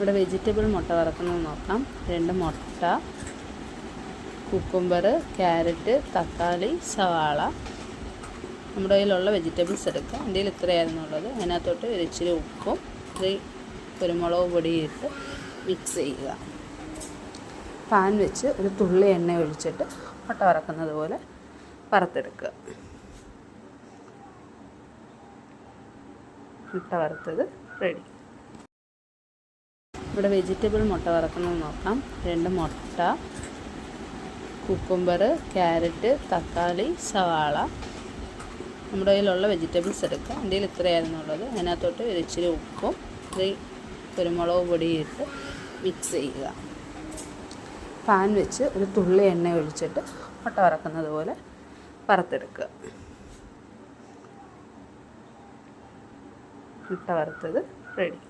ഇവിടെ വെജിറ്റബിൾ മുട്ട വറക്കുന്നത് നോക്കാം. 2 മുട്ട, കുക്കുംബർ, ക്യാരറ്റ്, തക്കാളി, സവാള. നമ്മുടെ കയ്യിലുള്ള വെജിറ്റബിൾസ് എടുക്കുക. എൻ്റെ കയ്യിൽ ഇത്രയായിരുന്നുള്ളത്. അതിനകത്തോട്ട് ഒരു ഇച്ചിരി ഉപ്പും കുരുമുളക് പൊടിയും ഇട്ട് മിക്സ് ചെയ്യുക. പാൻ വെച്ച് ഒരു തുള്ളി എണ്ണ ഒഴിച്ചിട്ട് മുട്ട വറക്കുന്നത് പോലെ വറുത്തെടുക്കുക. മുട്ട വറുത്തത് റെഡി. ഇവിടെ വെജിറ്റബിൾ മുട്ട വറക്കുന്നത് നോക്കാം. 2 മുട്ട, കുക്കുംബർ, ക്യാരറ്റ്, തക്കാളി, സവാള. നമ്മുടെ കയ്യിലുള്ള വെജിറ്റബിൾസ് എടുക്കുക. എൻ്റെ കയ്യിൽ ഇത്രയായിരുന്നുള്ളത്. അതിനകത്തോട്ട് ഒരു ഇച്ചിരി ഉപ്പും കുരുമുളക് പൊടിയും ഇട്ട് മിക്സ് ചെയ്യുക. പാൻ വെച്ച് ഒരു തുള്ളി എണ്ണ ഒഴിച്ചിട്ട് മുട്ട വറക്കുന്നത് പോലെ വറുത്തെടുക്കുക. മുട്ട വറുത്തത് റെഡി.